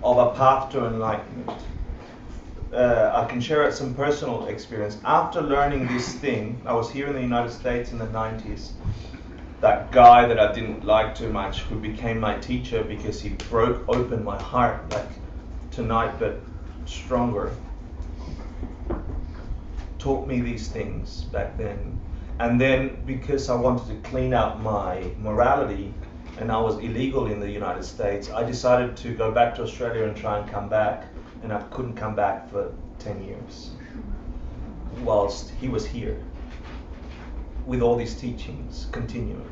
of a path to enlightenment. I can share some personal experience. After learning this thing, I was here in the United States in the 90s. That guy that I didn't like too much, who became my teacher because he broke open my heart like tonight, but stronger, taught me these things back then. And then because I wanted to clean up my morality, and I was illegal in the United States, I decided to go back to Australia and try and come back, and I couldn't come back for 10 years whilst he was here with all these teachings continuing,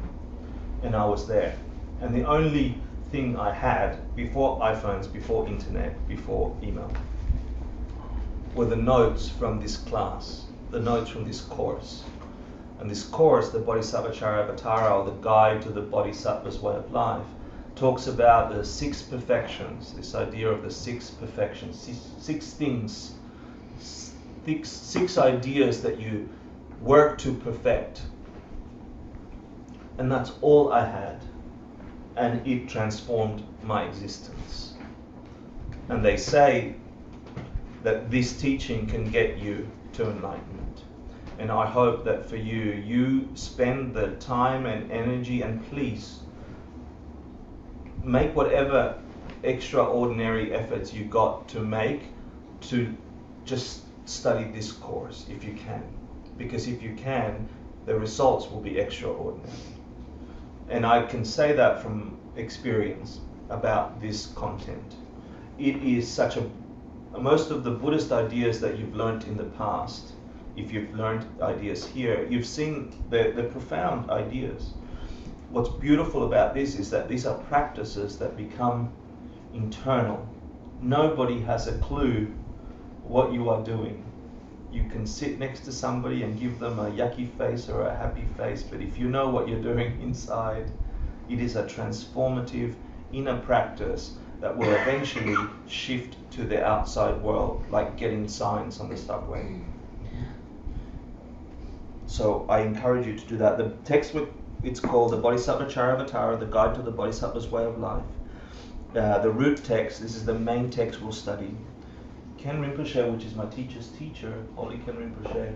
and I was there. And the only thing I had before iPhones, before internet, before email were the notes from this class, the notes from this course. And this course, the Bodhisattva Charyavatara, or the Guide to the Bodhisattva's Way of Life, talks about the 6 perfections, this idea of the 6 perfections, 6 things, 6 ideas that you work to perfect. And that's all I had. And it transformed my existence. And they say that this teaching can get you to enlightenment. And I hope that for you, you spend the time and energy, and please make whatever extraordinary efforts you got to make to just study this course if you can. Because if you can, the results will be extraordinary. And I can say that from experience about this content. It is such most of the Buddhist ideas that you've learnt in the past, if you've learned ideas here, you've seen the profound ideas. What's beautiful about this is that these are practices that become internal. Nobody has a clue what you are doing. You can sit next to somebody and give them a yucky face or a happy face, but if you know what you're doing inside, it is a transformative inner practice that will eventually shift to the outside world, like getting signs on the subway. So I encourage you to do that. The text, it's called the Bodhisattva Charyavatara, the Guide to the Bodhisattva's Way of Life. The root text, this is the main text we'll study. Ken Rinpoche, which is my teacher's teacher, Holy Ken Rinpoche,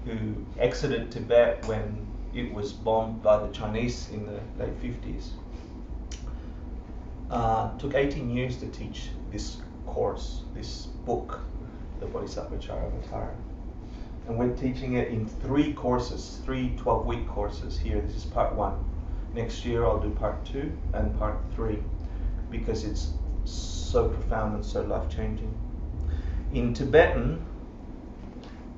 who exited Tibet when it was bombed by the Chinese in the late 50s. Took 18 years to teach this course, this book, the Bodhisattva Charyavatara. And we're teaching it in 3 courses, 3 12-week courses here. This is part 1. Next year I'll do part 2 and part 3 because it's so profound and so life-changing. In Tibetan,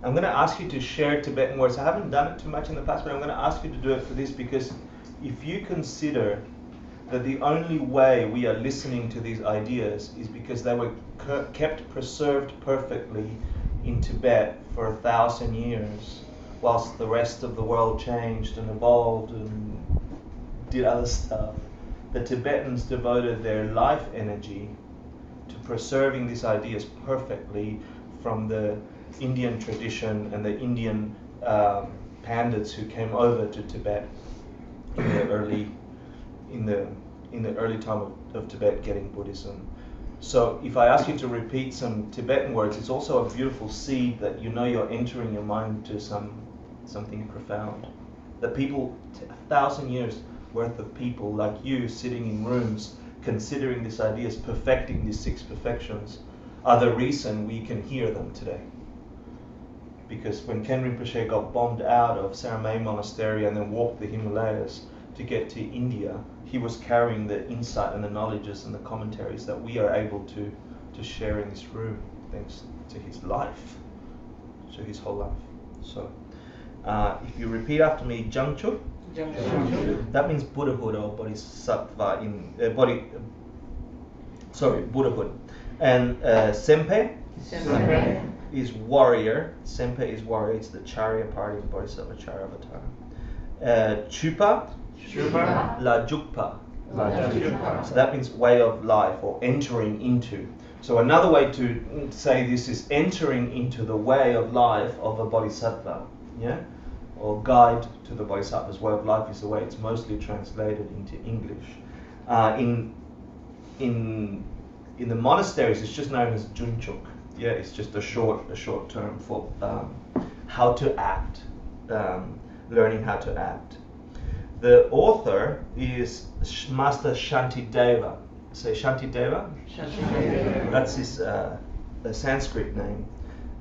I'm going to ask you to share Tibetan words. I haven't done it too much in the past, but I'm going to ask you to do it for this, because if you consider that the only way we are listening to these ideas is because they were kept preserved perfectly in Tibet for 1,000 years, whilst the rest of the world changed and evolved and did other stuff. The Tibetans devoted their life energy to preserving these ideas perfectly from the Indian tradition and the Indian pandits who came over to Tibet in the early time of Tibet getting Buddhism. So if I ask you to repeat some Tibetan words, it's also a beautiful seed that you know you're entering your mind to something profound. That people, 1,000 years worth of people like you sitting in rooms considering these ideas, perfecting these 6 perfections, are the reason we can hear them today. Because when Ken Rinpoche got bombed out of Saramay Monastery and then walked the Himalayas to get to India, he was carrying the insight and the knowledges and the commentaries that we are able to share in this room, thanks to his life, to his whole life. So, if you repeat after me, Jangchuk, that means Buddhahood or Bodhisattva in Buddhahood. And Sempe is warrior. Sempe is warrior. It's the Charya party of Bodhisattva Charyavatara. Chupa, La Jukpa. So that means way of life or entering into. So another way to say this is entering into the way of life of a Bodhisattva. Yeah? Or Guide to the Bodhisattva's Way of Life is the way it's mostly translated into English. In in the monasteries, it's just known as junchuk. Yeah, it's just a short term for how to act, learning how to act. The author is Master Shantideva. Say Shantideva? Shantideva. That's his Sanskrit name.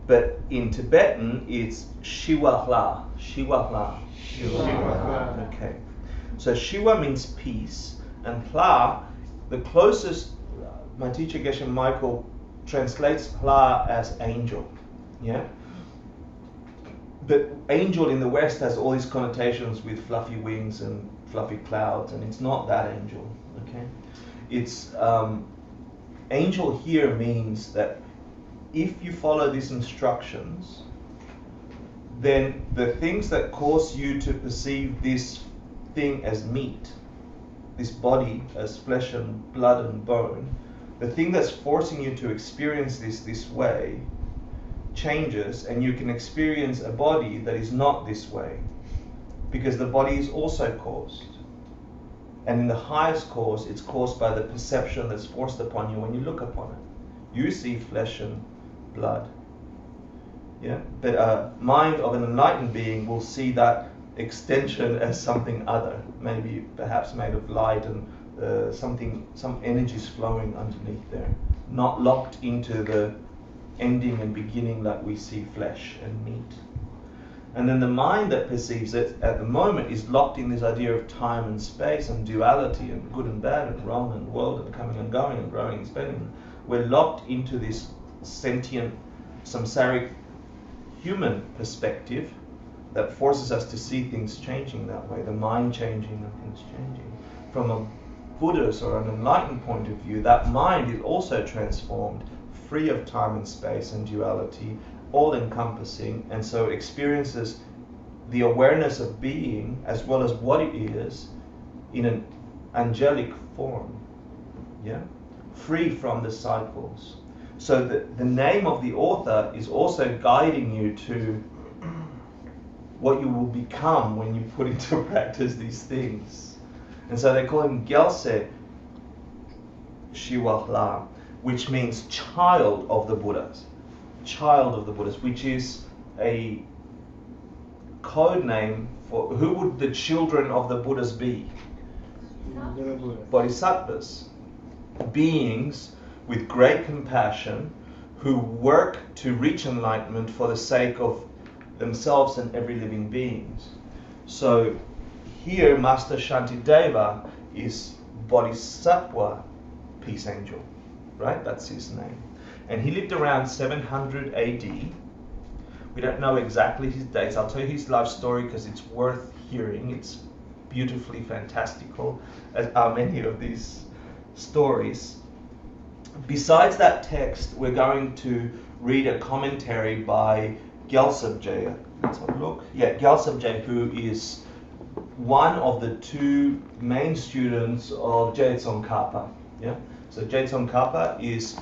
But in Tibetan, it's Shiwahla. Shiwahla. Shiwahla. Okay. So Shiwa means peace, and Hla, the closest, my teacher Geshe Michael translates Hla as angel. Yeah. But angel in the West has all these connotations with fluffy wings and fluffy clouds, and it's not that angel. Okay. It's angel here means that if you follow these instructions, then the things that cause you to perceive this thing as meat, this body as flesh and blood and bone, the thing that's forcing you to experience this way changes, and you can experience a body that is not this way, because the body is also caused. And in the highest cause, it's caused by the perception that's forced upon you when you look upon it. You see flesh and blood. Yeah? But a mind of an enlightened being will see that extension as something other, maybe perhaps made of light and some energies flowing underneath there, not locked into the ending and beginning like we see flesh and meat. And then the mind that perceives it at the moment is locked in this idea of time and space and duality and good and bad and wrong and world and coming and going and growing and spending. We're locked into this sentient, samsaric human perspective that forces us to see things changing that way, the mind changing and things changing. From a Buddhist or an enlightened point of view, that mind is also transformed, free of time and space and duality, all-encompassing, and so experiences the awareness of being as well as what it is in an angelic form, yeah, free from the cycles. So the name of the author is also guiding you to what you will become when you put into practice these things. And so they call him Gyaltse Shiwahla, which means child of the Buddhas. Child of the Buddhas, which is a code name for who would the children of the Buddhas be? Bodhisattvas. Beings with great compassion who work to reach enlightenment for the sake of themselves and every living beings. So here Master Shantideva is Bodhisattva peace angel, right? That's his name. And he lived around 700 AD. We don't know exactly his dates. I'll tell you his life story because it's worth hearing. It's beautifully fantastical, as are many of these stories. Besides that text, we're going to read a commentary by Gyaltsabje. Let's have a look. Yeah, Gyaltsabje, who is one of the two main students of Je Tsongkhapa. Yeah, so Je Tsongkhapa is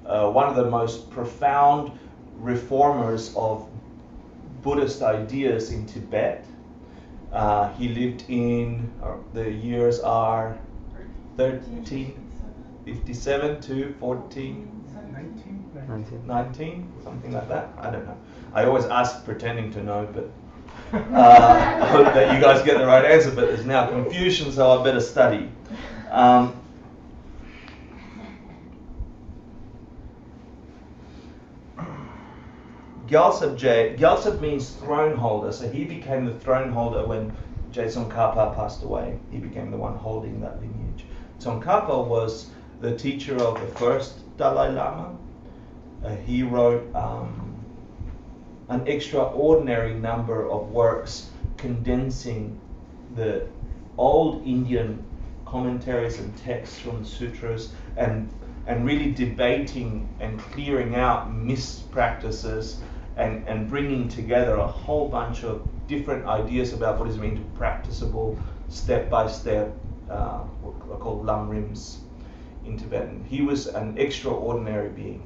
one of the most profound reformers of Buddhist ideas in Tibet. He lived in, the years are 1357 to 1419, something like that. I don't know. I always ask pretending to know, but I hope that you guys get the right answer, but there's now confusion, so I better study. Gyaltsab means throne holder, so he became the throne holder when Je Tsongkhapa passed away. He became the one holding that lineage. Tsongkhapa was the teacher of the first Dalai Lama. He wrote an extraordinary number of works condensing the old Indian commentaries and texts from the sutras and really debating and clearing out mispractices and bringing together a whole bunch of different ideas about Buddhism into practicable, step-by-step, what are called lamrims in Tibetan. He was an extraordinary being.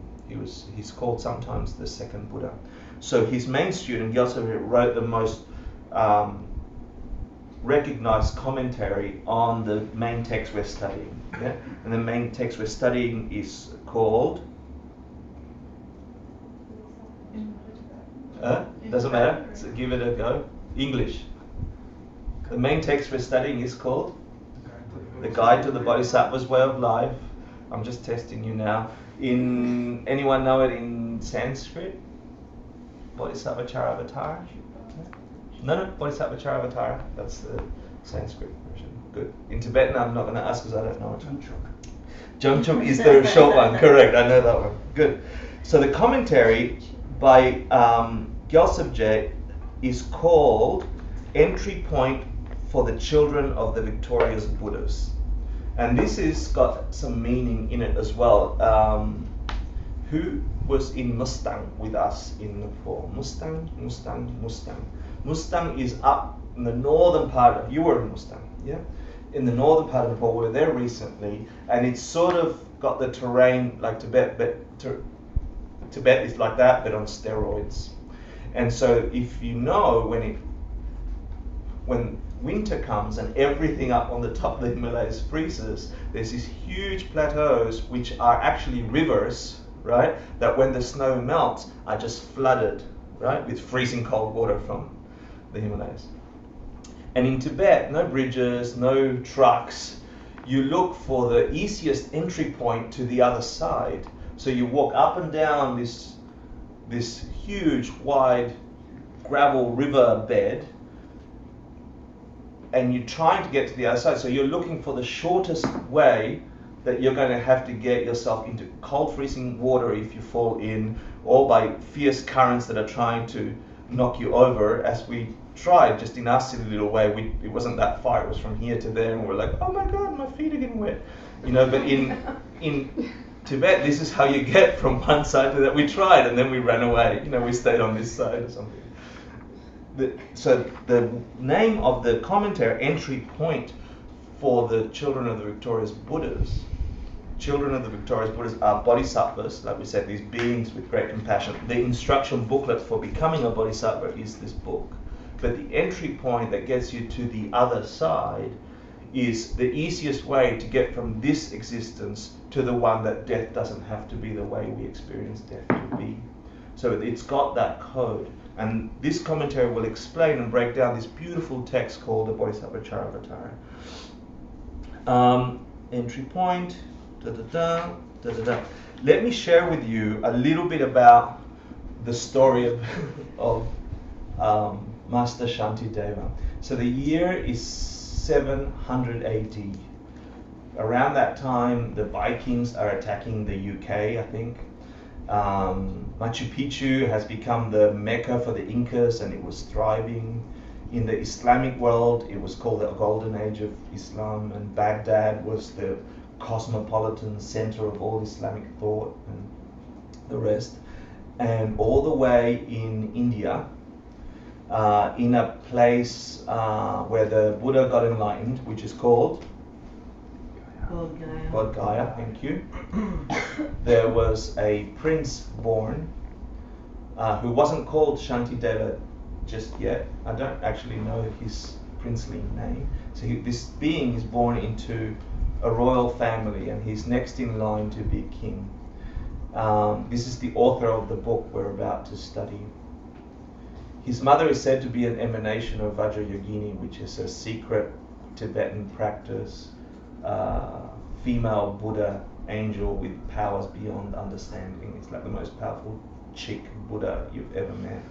He's called sometimes the second Buddha. So his main student, Gyaltse, wrote the most recognized commentary on the main text we're studying. Yeah? And the main text we're studying is called, doesn't matter, so give it a go, English. The main text we're studying is called The Guide to the Bodhisattva's Way of Life. I'm just testing you now. Anyone know it in Sanskrit? Bodhisattva Charavatara? No, Bodhisattva Charavatara. That's the Sanskrit version. Good. In Tibetan, I'm not going to ask because I don't know it. Jungchuk is the short one. Correct. I know that one. Good. So the commentary by Gyaltsabje is called Entry Point for the Children of the Victorious Buddhas. And this has got some meaning in it as well. Who was in Mustang with us in Nepal? Mustang. Mustang is up in the northern part of, you were in Mustang, yeah? In the northern part of Nepal, we were there recently, and it's sort of got the terrain like Tibet, but Tibet is like that, but on steroids. And so if you know, when winter comes and everything up on the top of the Himalayas freezes, there's these huge plateaus which are actually rivers, right? That when the snow melts are just flooded, right? With freezing cold water from the Himalayas. And in Tibet, no bridges, no trucks. You look for the easiest entry point to the other side. So you walk up and down this huge, wide gravel river bed, and you're trying to get to the other side. So you're looking for the shortest way that you're going to have to get yourself into cold freezing water if you fall in, or by fierce currents that are trying to knock you over, as we tried just in our silly little way. It wasn't that far, it was from here to there, and we're like, oh my god, my feet are getting wet. You know, but in Tibet, this is how you get from one side to that. We tried and then we ran away. You know, we stayed on this side or something. So the name of the commentary, Entry Point for the Children of the Victorious Buddhas. Children of the Victorious Buddhas are bodhisattvas, like we said, these beings with great compassion. The instruction booklet for becoming a bodhisattva is this book. But the entry point that gets you to the other side is the easiest way to get from this existence to the one that death doesn't have to be the way we experience death to be. So it's got that code. And this commentary will explain and break down this beautiful text called the Bodhisattva Charavatara. Entry point, Let me share with you a little bit about the story of Master Shantideva. So the year is 700 AD. Around that time, the Vikings are attacking the UK, I think. Machu Picchu has become the Mecca for the Incas, and it was thriving. In the Islamic world, it was called the Golden Age of Islam, and Baghdad was the cosmopolitan center of all Islamic thought and the rest. And all the way in India, in a place where the Buddha got enlightened, which is called Bodh Gaya, thank you. There was a prince born who wasn't called Shantideva just yet. I don't actually know his princely name. So this being is born into a royal family, and he's next in line to be king. This is the author of the book we're about to study. His mother is said to be an emanation of Vajrayogini, which is a secret Tibetan practice, female Buddha angel with powers beyond understanding. It's like the most powerful chick Buddha you've ever met.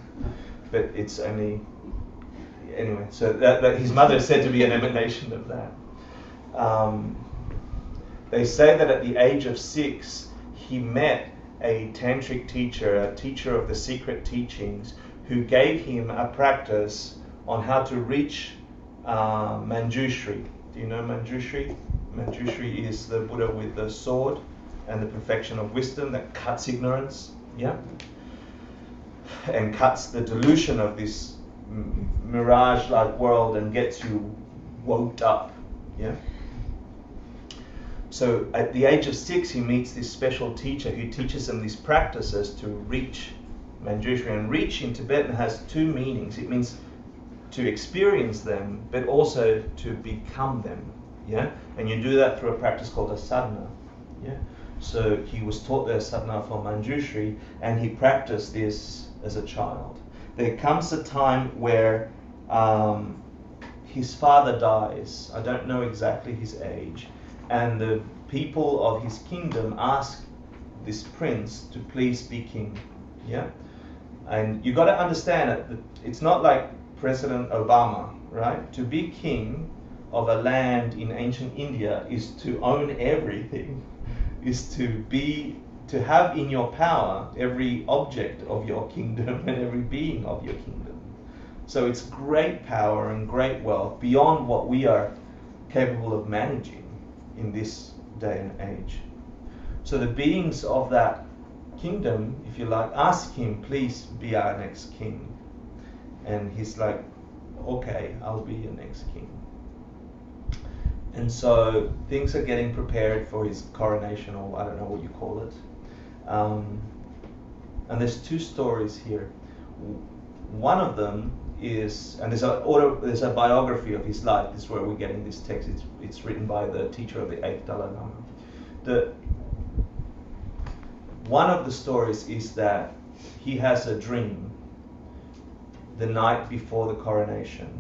But it's only, anyway, so that his mother is said to be an emanation of that. They say that at the age of 6, he met a tantric teacher, a teacher of the secret teachings, who gave him a practice on how to reach Manjushri. Do you know Manjushri? Manjushri is the Buddha with the sword and the perfection of wisdom that cuts ignorance, yeah? And cuts the delusion of this mirage-like world and gets you woke up, yeah? So at the age of 6, he meets this special teacher who teaches him these practices to reach Manjushri. And reach in Tibetan has 2 meanings. It means to experience them, but also to become them. Yeah, and you do that through a practice called a sadhana. Yeah, So he was taught the sadhana for Manjushri, and he practiced this as a child. There comes a time where his father dies. I don't know exactly his age, and the people of his kingdom ask this prince to please be king. Yeah, and you got to understand that it's not like President Obama, right? To be king of a land in ancient India is to own everything, is to have in your power every object of your kingdom and every being of your kingdom. So it's great power and great wealth beyond what we are capable of managing in this day and age. So the beings of that kingdom, if you like, ask him, please be our next king. And he's like, okay, I'll be your next king. And so things are getting prepared for his coronation, or I don't know what you call it. And there's two stories here. One of them is, and there's a biography of his life. This is where we're getting this text. It's written by the teacher of the 8th Dalai Lama. One of the stories is that he has a dream the night before the coronation,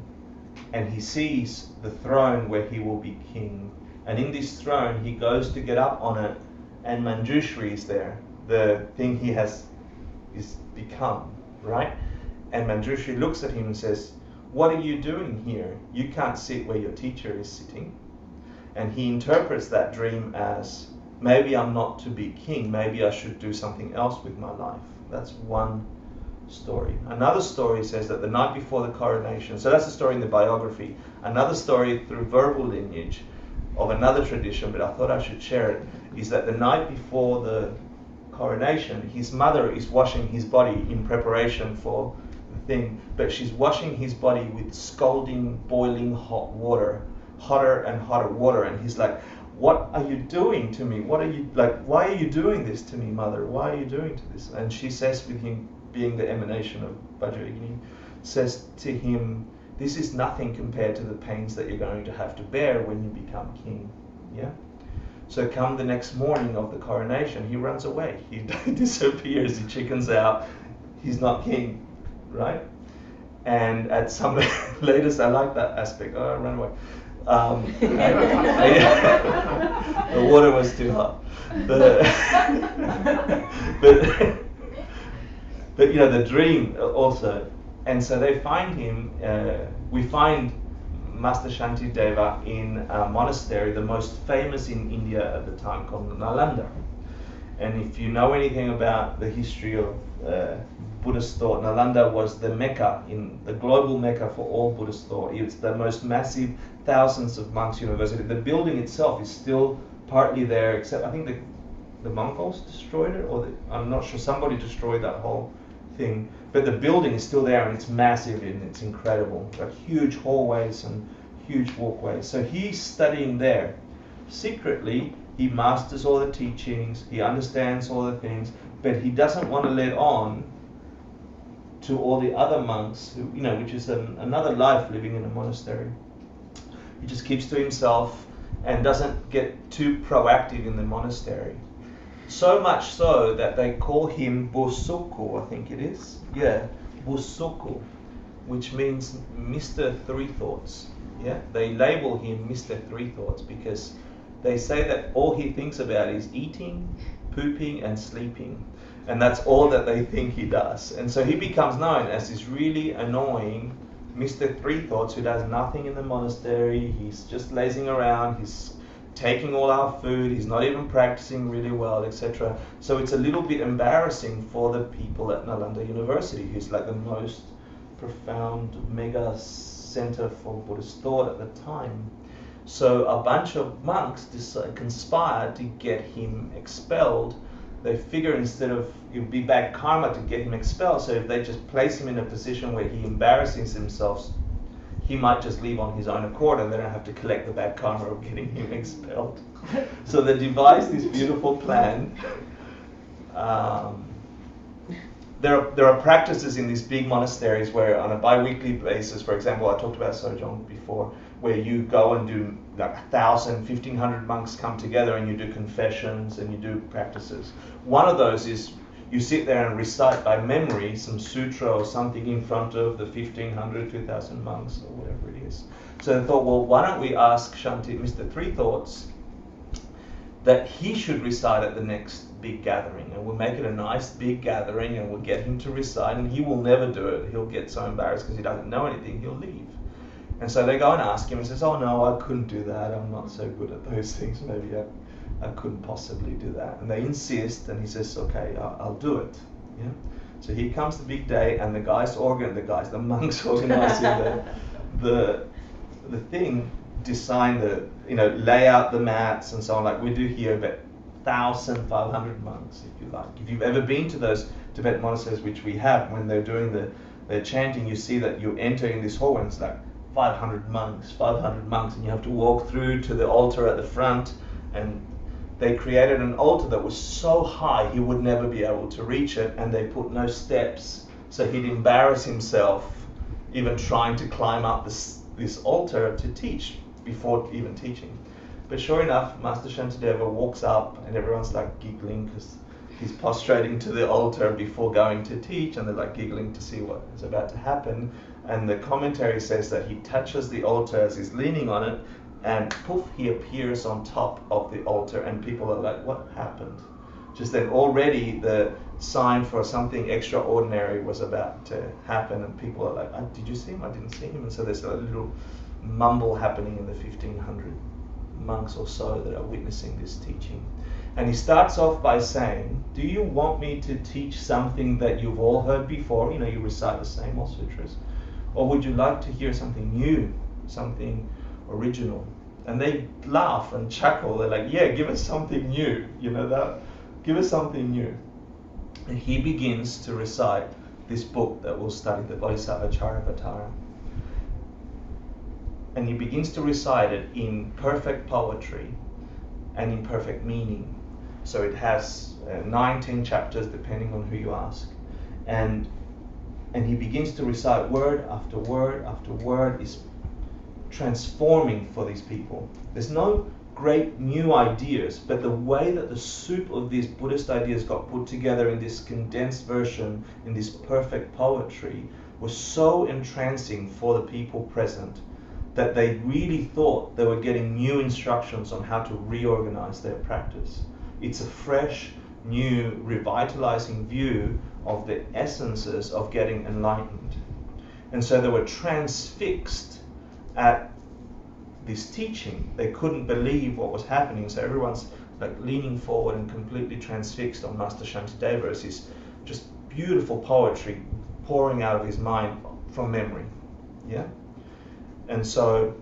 and he sees the throne where he will be king. And in this throne, he goes to get up on it, and Manjushri is there, the thing he is become, right? And Manjushri looks at him and says, what are you doing here? You can't sit where your teacher is sitting. And he interprets that dream as, maybe I'm not to be king, maybe I should do something else with my life. That's one story. Another story says that the night before the coronation, so that's the story in the biography. Another story through verbal lineage of another tradition, but I thought I should share it, is that the night before the coronation, his mother is washing his body in preparation for the thing, but she's washing his body with scalding, boiling hot water, hotter and hotter water, and he's like, what are you doing to me? What are you, like, why are you doing this to me, mother? Why are you doing to this? And she says, with him being the emanation of Vajrayogini, says to him, this is nothing compared to the pains that you're going to have to bear when you become king. Yeah? So come the next morning of the coronation, he runs away. He disappears, he chickens out. He's not king, right? And at some latest, I like that aspect. Oh, I ran away. The water was too hot. But you know, the dream also. And so they find him, we find Master Shantideva in a monastery, the most famous in India at the time, called Nalanda. And if you know anything about the history of Buddhist thought, Nalanda was the Mecca, the global Mecca for all Buddhist thought. It's the most massive, thousands of monks university. The building itself is still partly there, except I think the Mongols destroyed it, or I'm not sure, somebody destroyed that whole thing. But the building is still there, and it's massive and it's incredible. Like huge hallways and huge walkways. So he's studying there. Secretly, he masters all the teachings, he understands all the things, but he doesn't want to let on to all the other monks, who, you know, which is another life living in a monastery. He just keeps to himself and doesn't get too proactive in the monastery. So much so that they call him Busuku, I think it is. Yeah, Busuku, which means Mr. Three Thoughts. Yeah, they label him Mr. Three Thoughts because they say that all he thinks about is eating, pooping, and sleeping. And that's all that they think he does. And so he becomes known as this really annoying Mr. Three Thoughts who does nothing in the monastery. He's just lazing around. He's taking all our food. He's not even practicing really well, etc. So it's a little bit embarrassing for the people at Nalanda University, who's like the most profound mega center for Buddhist thought at the time. So a bunch of monks conspired to get him expelled. They figure instead of it would be bad karma to get him expelled, so if they just place him in a position where he embarrasses himself, he might just leave on his own accord and they don't have to collect the bad karma of getting him expelled. So they devised this beautiful plan. There are practices in these big monasteries where on a bi-weekly basis, for example, I talked about Sojong before, where you go and do like 1,000, 1,500 monks come together and you do confessions and you do practices. One of those is you sit there and recite by memory some sutra or something in front of the 1,500, 2,000 monks or whatever it is. So I thought, well, why don't we ask Shanti, Mr. Three Thoughts, that he should recite at the next big gathering, and we'll make it a nice big gathering and we'll get him to recite, and he will never do it. He'll get so embarrassed because he doesn't know anything, he'll leave. And so they go and ask him and says, oh no, I couldn't do that, I'm not so good at those things, maybe I couldn't possibly do that. And they insist, and he says, okay, I'll do it. Yeah. So here comes the big day, and the monks organizing the thing, design lay out the mats and so on, like we do here, but 1,500 monks, if you like. If you've ever been to those Tibetan monasteries, which we have, when they're doing the chanting, you see that you enter in this hall and it's like 500 monks, and you have to walk through to the altar at the front, and they created an altar that was so high he would never be able to reach it, and they put no steps, so he'd embarrass himself even trying to climb up this altar to teach before even teaching. But sure enough, Master Shantideva walks up and everyone's like giggling because he's prostrating to the altar before going to teach, and they're like giggling to see what is about to happen. And the commentary says that he touches the altar as he's leaning on it, and poof, he appears on top of the altar, and people are like, what happened? Just then already the sign for something extraordinary was about to happen, and people are like, did you see him? I didn't see him. And so there's a little mumble happening in the 1,500 monks or so that are witnessing this teaching. And he starts off by saying, do you want me to teach something that you've all heard before? You recite the same old sutras. Or would you like to hear something new, something original? And they laugh and chuckle. They're like, yeah, give us something new. Give us something new. And he begins to recite this book that we'll study, the Bodhisattva Charyavatara. And he begins to recite it in perfect poetry and in perfect meaning. So it has 19 chapters, depending on who you ask. And he begins to recite word after word after word. Is transforming for these people. There's no great new ideas, but the way that the soup of these Buddhist ideas got put together in this condensed version, in this perfect poetry, was so entrancing for the people present that they really thought they were getting new instructions on how to reorganize their practice. It's a fresh, new, revitalizing view of the essences of getting enlightened. And so they were transfixed at this teaching. They couldn't believe what was happening, so everyone's like leaning forward and completely transfixed on Master Shantideva as his just beautiful poetry pouring out of his mind from memory. Yeah? And so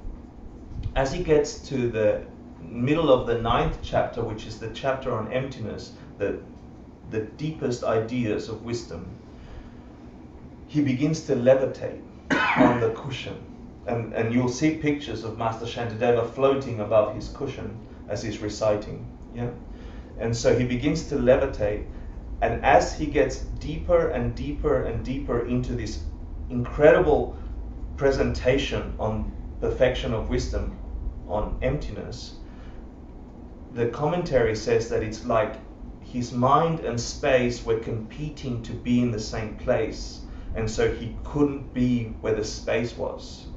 as he gets to the middle of the 9th chapter, which is the chapter on emptiness, the deepest ideas of wisdom, he begins to levitate on the cushion. And you'll see pictures of Master Shantideva floating above his cushion as he's reciting. Yeah? And so he begins to levitate, and as he gets deeper and deeper and deeper into this incredible presentation on perfection of wisdom, on emptiness, the commentary says that it's like his mind and space were competing to be in the same place, and so he couldn't be where the space was.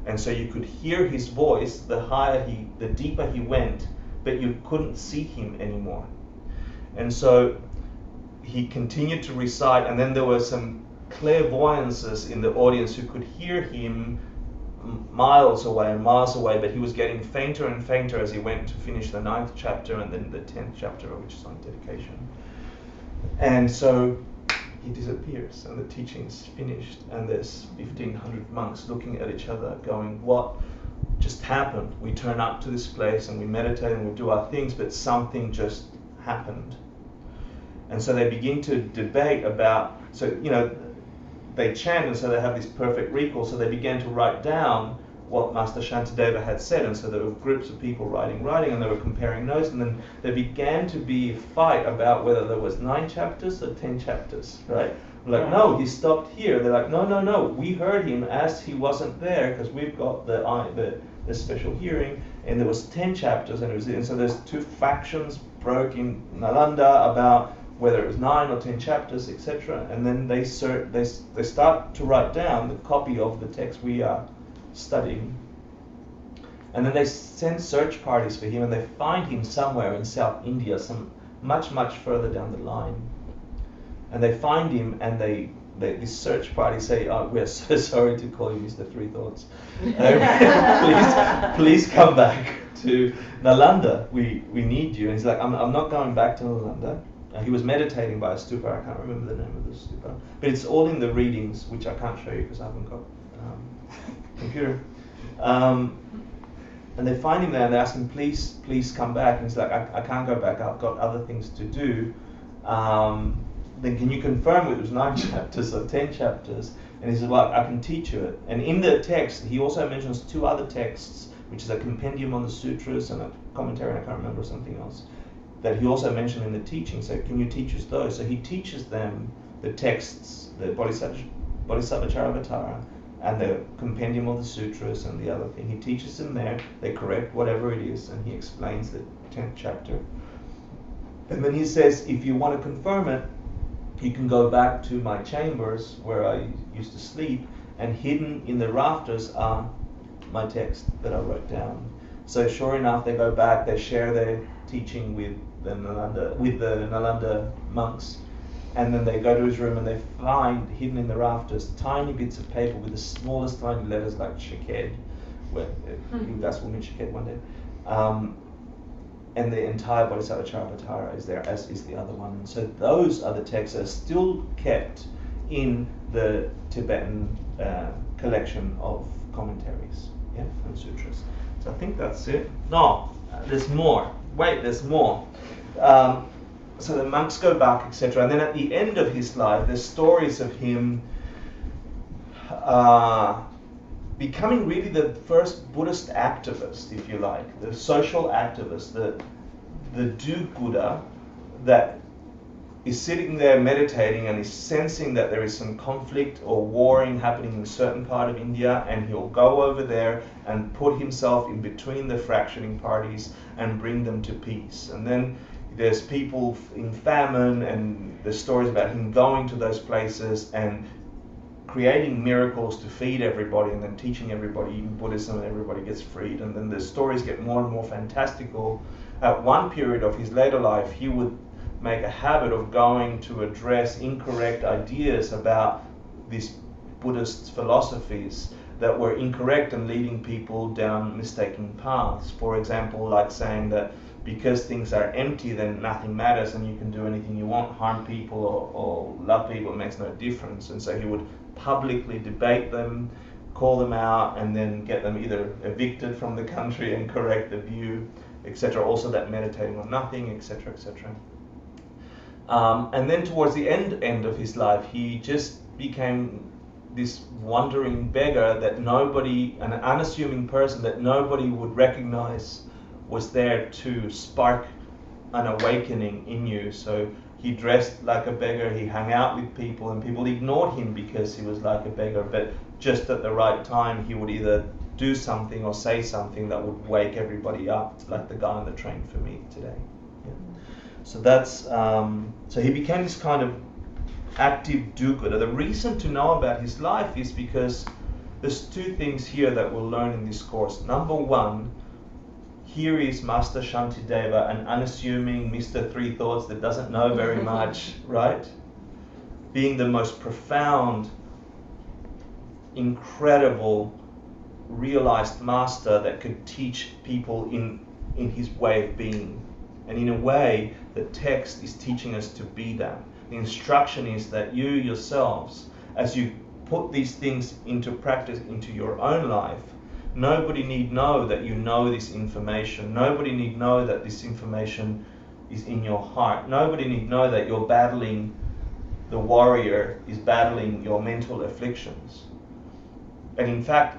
And so you could hear his voice the deeper he went, but you couldn't see him anymore. And so he continued to recite, and then there were some clairvoyances in the audience who could hear him miles away, but he was getting fainter and fainter as he went to finish the 9th chapter and then the 10th chapter, which is on dedication. And so he disappears, and the teaching's finished, and there's 1,500 monks looking at each other going, what just happened? We turn up to this place and we meditate and we do our things, but something just happened. And so they begin to debate about, they chant, and so they have this perfect recall, so they began to write down what Master Shantideva had said, and so there were groups of people writing, and they were comparing notes, and then there began to be a fight about whether there was 9 chapters or 10 chapters, right? Like, no, he stopped here. They're like, no, we heard him as he wasn't there, because we've got the a special hearing, and there was 10 chapters, and so there's two factions broke in Nalanda about whether it was 9 or 10 chapters, etc. And then they start to write down the copy of the text we are studying. And then they send search parties for him, and they find him somewhere in South India, some much further down the line. And they find him, and this search party say, "Oh, we're so sorry to call you Mr. Three Thoughts. Please come back to Nalanda. We need you." And he's like, "I'm not going back to Nalanda." He was meditating by a stupa. I can't remember the name of the stupa, but it's all in the readings, which I can't show you because I haven't got computer. And they find him there, and they ask him, please come back. And he's like, I can't go back. I've got other things to do. Then can you confirm it was 9 chapters or 10 chapters? And he says, well, I can teach you it. And in the text, he also mentions 2 other texts, which is a compendium on the sutras and a commentary, and I can't remember something else, that he also mentioned in the teaching. So can you teach us those? So he teaches them the texts, the Bodhisattva Charavatara, and the compendium of the sutras and the other thing. He teaches them there, they correct whatever it is, and he explains the 10th chapter. And then he says, if you want to confirm it, you can go back to my chambers where I used to sleep, and hidden in the rafters are my text that I wrote down. So sure enough, they go back, they share their teaching with the Nalanda monks, and then they go to his room and they find hidden in the rafters tiny bits of paper with the smallest tiny letters like Shaked, where that's woman Shaked one day. And the entire Bodhisattva Charavatara is there, as is the other one. And so those are the texts that are still kept in the Tibetan collection of commentaries, and sutras. So I think that's it. No, there's more. Wait, there's more. So the monks go back, etc. And then at the end of his life, there's stories of him becoming really the first Buddhist activist, if you like, the social activist, the do-gooder that is sitting there meditating and is sensing that there is some conflict or warring happening in a certain part of India, and he'll go over there and put himself in between the fractioning parties and bring them to peace. And then there's people in famine, and there's stories about him going to those places and creating miracles to feed everybody, and then teaching everybody even Buddhism, and everybody gets freed. And then the stories get more and more fantastical. At one period of his later life, he would make a habit of going to address incorrect ideas about these Buddhist philosophies that were incorrect and leading people down mistaken paths. For example, like saying that because things are empty, then nothing matters and you can do anything you want, harm people or love people, it makes no difference. And so he would publicly debate them, call them out, and then get them either evicted from the country and correct the view, etc. Also that meditating on nothing, etc., etc. And then towards the end of his life, he just became this wandering beggar that nobody, an unassuming person that nobody would recognize was there to spark an awakening in you. So he dressed like a beggar, he hung out with people, and people ignored him because he was like a beggar, but just at the right time he would either do something or say something that would wake everybody up, like the guy on the train for me today. So that's so he became this kind of active do-gooder. The reason to know about his life is because there's 2 things here that we'll learn in this course. Number 1, here is Master Shantideva, an unassuming Mr. Three Thoughts that doesn't know very much, right? Being the most profound, incredible, realized master that could teach people in his way of being. And in a way, the text is teaching us to be that. The instruction is that you yourselves, as you put these things into practice into your own life, nobody need know that you know this information. Nobody need know that this information is in your heart. Nobody need know that you're battling, the warrior is battling your mental afflictions. And in fact,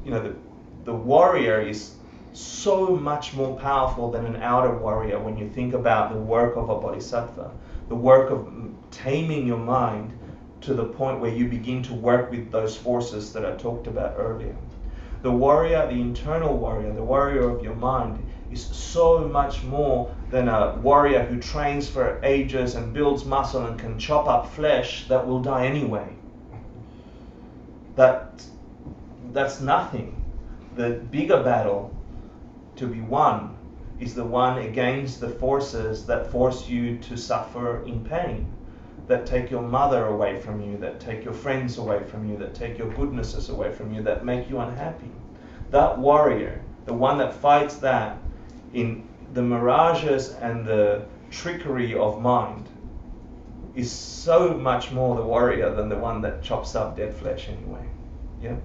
the warrior is so much more powerful than an outer warrior when you think about the work of a bodhisattva, the work of taming your mind to the point where you begin to work with those forces that I talked about earlier. The warrior, the internal warrior, the warrior of your mind, is so much more than a warrior who trains for ages and builds muscle and can chop up flesh that will die anyway. That's nothing. The bigger battle to be won is the one against the forces that force you to suffer in pain, that take your mother away from you, that take your friends away from you, that take your goodnesses away from you, that make you unhappy. That warrior, the one that fights that in the mirages and the trickery of mind, is so much more the warrior than the one that chops up dead flesh anyway. Yeah.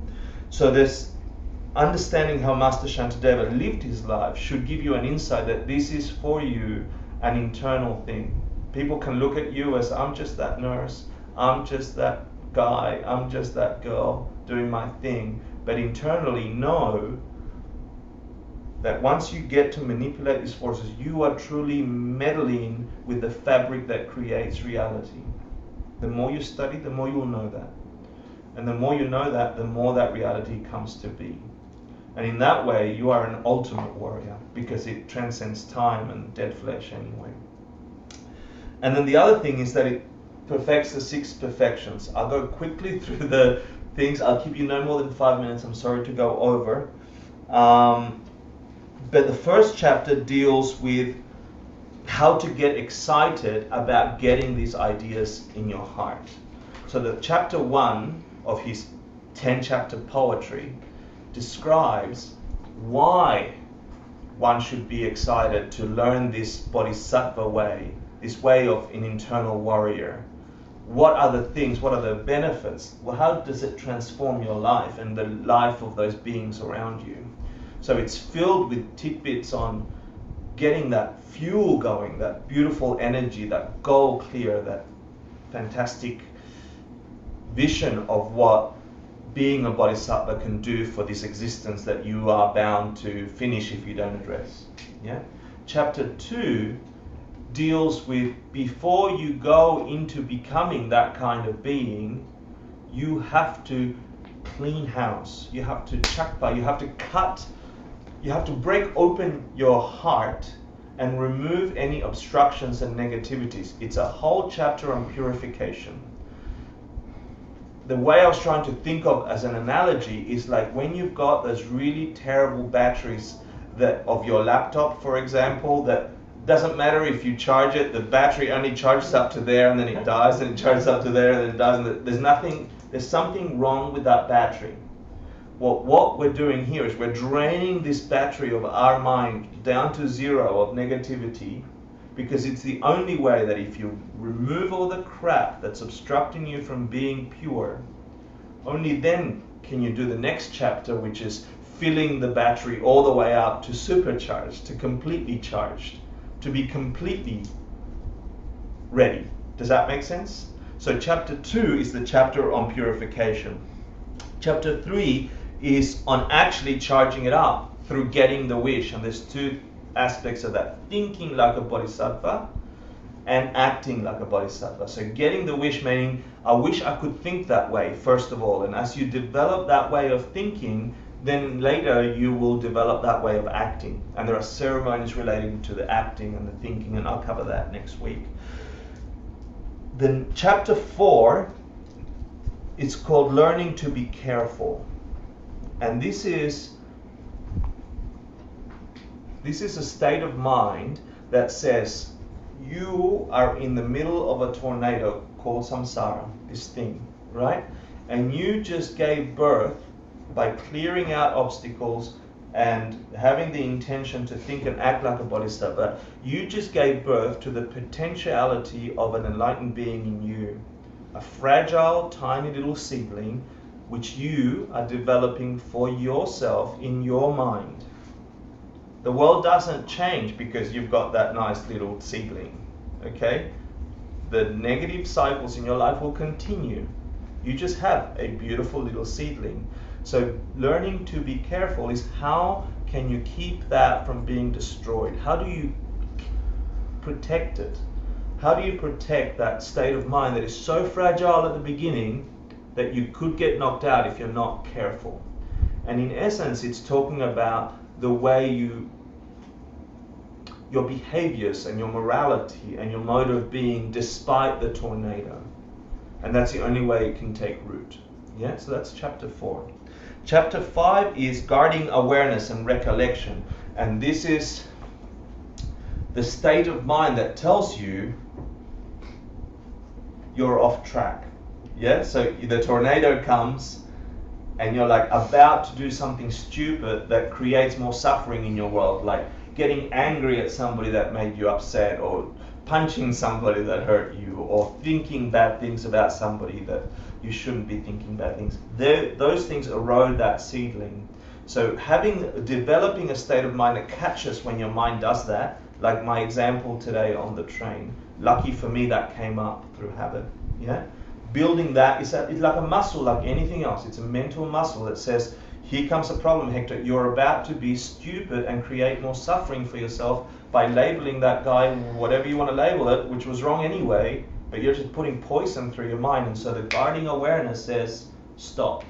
So this understanding how Master Shantideva lived his life should give you an insight that this is for you an internal thing. People can look at you as, I'm just that nurse, I'm just that guy, I'm just that girl doing my thing. But internally know that once you get to manipulate these forces, you are truly meddling with the fabric that creates reality. The more you study, the more you'll know that. And the more you know that, the more that reality comes to be. And in that way, you are an ultimate warrior, because it transcends time and dead flesh anyway. And then the other thing is that it perfects the 6 perfections. I'll go quickly through the things. I'll keep you no more than 5 minutes. I'm sorry to go over. But the first chapter deals with how to get excited about getting these ideas in your heart. So the chapter 1 of his 10-chapter poetry describes why one should be excited to learn this Bodhisattva way, this way of an internal warrior. What are the things, what are the benefits? Well, how does it transform your life and the life of those beings around you? So it's filled with tidbits on getting that fuel going, that beautiful energy, that goal clear, that fantastic vision of what being a bodhisattva can do for this existence that you are bound to finish if you don't address. Yeah. Chapter 2 deals with, before you go into becoming that kind of being, you have to clean house. You have to chakpa, you have to cut, you have to break open your heart and remove any obstructions and negativities. It's a whole chapter on purification. The way I was trying to think of as an analogy is like when you've got those really terrible batteries that of your laptop, for example, that doesn't matter if you charge it, the battery only charges up to there and then it dies, and it charges up to there and then it dies, and there's something wrong with that battery. Well, what we're doing here is we're draining this battery of our mind down to 0 of negativity, because it's the only way that if you remove all the crap that's obstructing you from being pure, only then can you do the next chapter, which is filling the battery all the way up to supercharged, to completely charged, to be completely ready. Does that make sense? So chapter 2 is the chapter on purification. Chapter 3 is on actually charging it up through getting the wish, and there's 2 aspects of that: thinking like a bodhisattva and acting like a bodhisattva. So getting the wish meaning, I wish I could think that way, first of all, and as you develop that way of thinking, then later you will develop that way of acting. And there are ceremonies relating to the acting and the thinking, and I'll cover that next week. Then chapter 4, it's called Learning to be Careful. And this is a state of mind that says you are in the middle of a tornado called samsara, this thing, right? And you just gave birth by clearing out obstacles and having the intention to think and act like a bodhisattva. You just gave birth to the potentiality of an enlightened being in you, a fragile, tiny little seedling which you are developing for yourself in your mind. The world doesn't change because you've got that nice little seedling, okay? The negative cycles in your life will continue. You just have a beautiful little seedling. So learning to be careful is how can you keep that from being destroyed? How do you protect it? How do you protect that state of mind that is so fragile at the beginning that you could get knocked out if you're not careful? And in essence, it's talking about the way your behaviors and your morality and your mode of being despite the tornado. And that's the only way it can take root. Yeah, so that's chapter 4. Chapter 5 is guarding awareness and recollection. And this is the state of mind that tells you you're off track. Yeah, so the tornado comes and you're like about to do something stupid that creates more suffering in your world, like getting angry at somebody that made you upset, or punching somebody that hurt you, or thinking bad things about somebody that you shouldn't be thinking bad things. Those things erode that seedling. So developing a state of mind that catches when your mind does that, like my example today on the train. Lucky for me that came up through habit. Yeah, building that it's like a muscle, like anything else. It's a mental muscle that says, here comes a problem, Hector. You're about to be stupid and create more suffering for yourself by labeling that guy whatever you want to label it, which was wrong anyway, but you're just putting poison through your mind. And so the guarding awareness says, stop.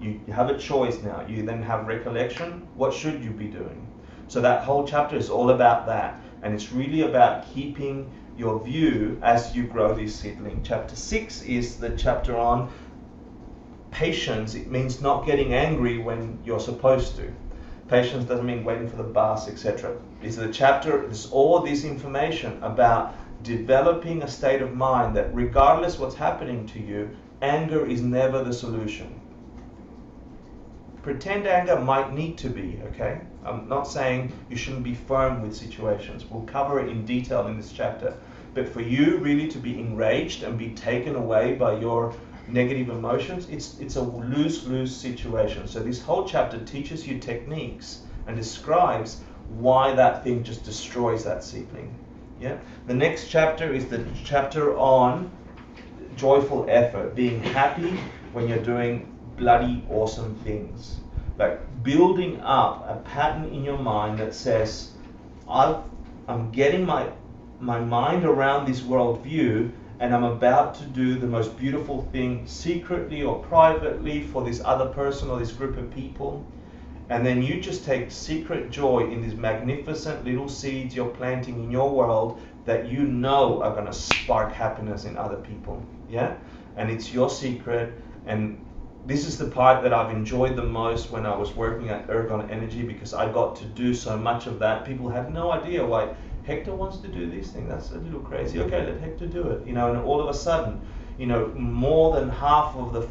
You have a choice now. You then have recollection. What should you be doing? So that whole chapter is all about that. And it's really about keeping your view as you grow this seedling. Chapter 6 is the chapter on patience. It means not getting angry when you're supposed to. Patience doesn't mean waiting for the bus, etc. It's the chapter, there's all this information about developing a state of mind that regardless what's happening to you, anger is never the solution. Pretend anger might need to be, okay? I'm not saying you shouldn't be firm with situations. We'll cover it in detail in this chapter. But for you really to be enraged and be taken away by your negative emotions, it's a lose-lose situation. So this whole chapter teaches you techniques and describes why that thing just destroys that seedling. Yeah. The next chapter is the chapter on joyful effort, being happy when you're doing bloody awesome things. Like building up a pattern in your mind that says, I'm getting my mind around this worldview, and I'm about to do the most beautiful thing secretly or privately for this other person or this group of people. And then you just take secret joy in these magnificent little seeds you're planting in your world that you know are going to spark happiness in other people. Yeah? And it's your secret. And this is the part that I've enjoyed the most when I was working at Ergon Energy, because I got to do so much of that. People had no idea why Hector wants to do this thing. That's a little crazy. Okay, let Hector do it. And all of a sudden, more than half of the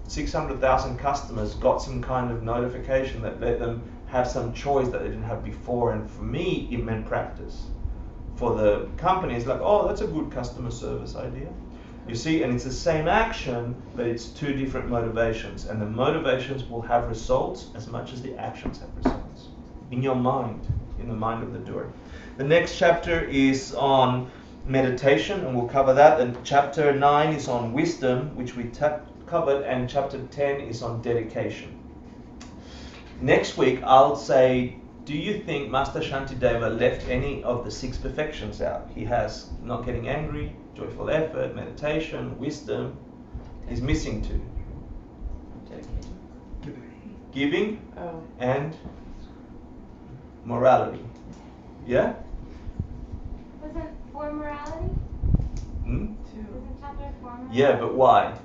600,000 customers got some kind of notification that let them have some choice that they didn't have before. And for me, it meant practice. For the company, it's like, oh, that's a good customer service idea. You see, and it's the same action, but it's two different motivations. And the motivations will have results as much as the actions have results. In your mind, in the mind of the doer. The next chapter is on meditation, and we'll cover that. And chapter 9 is on wisdom, which we covered, and chapter 10 is on dedication. Next week, I'll say, do you think Master Shantideva left any of the 6 perfections out? He has not getting angry, joyful effort, meditation, wisdom. He's missing 2. Giving and morality. Yeah? Wasn't 4 morality? 2. Wasn't chapter 4 morality? Yeah, but why?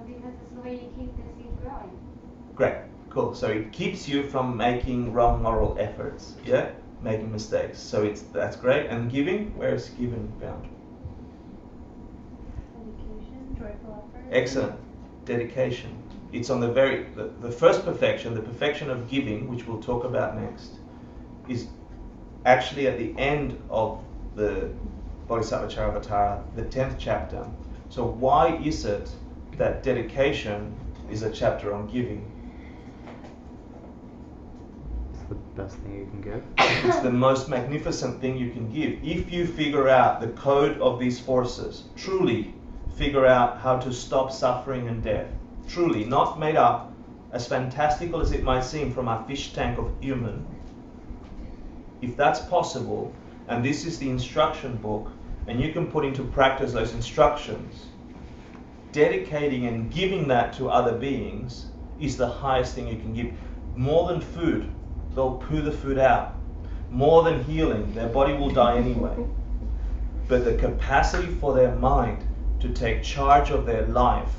Because it's the way you keep the seed growing. Great, cool. So it keeps you from making wrong moral efforts, yeah? Making mistakes. So that's great. And giving, where is giving found? Dedication, joyful effort. Excellent. Dedication. It's on the first perfection, the perfection of giving, which we'll talk about next, is actually at the end of the Bodhisattva Charivatara, the 10th chapter. So why is it that dedication is a chapter on giving? It's the best thing you can give. It's the most magnificent thing you can give. If you figure out the code of these forces, truly figure out how to stop suffering and death, truly, not made up, as fantastical as it might seem from our fish tank of human, if that's possible, and this is the instruction book, and you can put into practice those instructions, dedicating and giving that to other beings is the highest thing you can give. More than food, they'll poo the food out. More than healing, their body will die anyway. But the capacity for their mind to take charge of their life,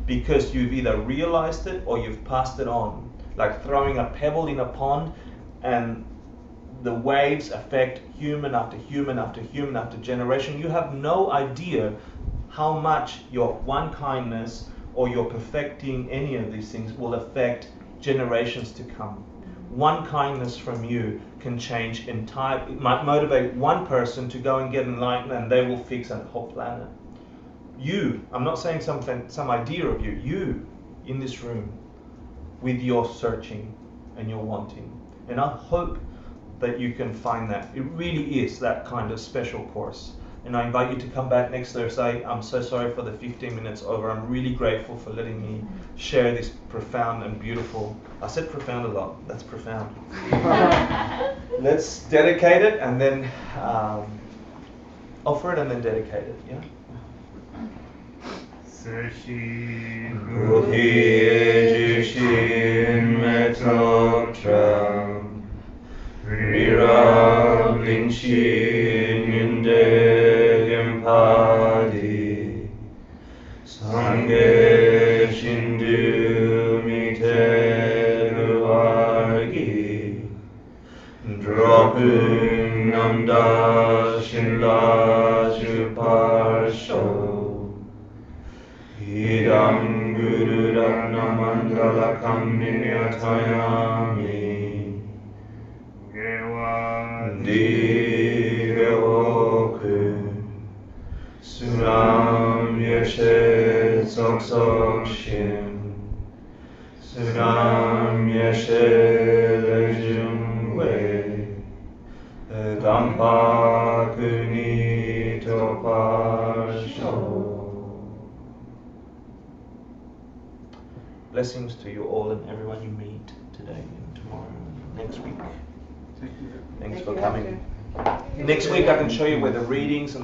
because you've either realized it or you've passed it on, like throwing a pebble in a pond and the waves affect human after human after human after generation. You have no idea how much your one kindness or your perfecting any of these things will affect generations to come. One kindness from you can change it might motivate one person to go and get enlightened, and they will fix a whole planet. You, I'm not saying some idea of you in this room with your searching and your wanting. And I hope that you can find that. It really is that kind of special course. And I invite you to come back next Thursday. I'm so sorry for the 15 minutes over. I'm really grateful for letting me share this profound and beautiful. I said profound a lot. That's profound. Let's dedicate it and then offer it and then dedicate it. Yeah. 부디에 주신 메토트람 위라블링신 윤대gem파디 상계 신두 미테르알기 드로픈 남다 신라주팔쇼 Idam Guru Ratna Mandala Kamninyatayami Gewandi Gewoku Suram Yeshe Soksok Shin Suram Yeshe Lejum We Dampa Kuni Topasho. Blessings to you all and everyone you meet today and tomorrow and next week. Thanks for coming. Next week I can show you where the readings and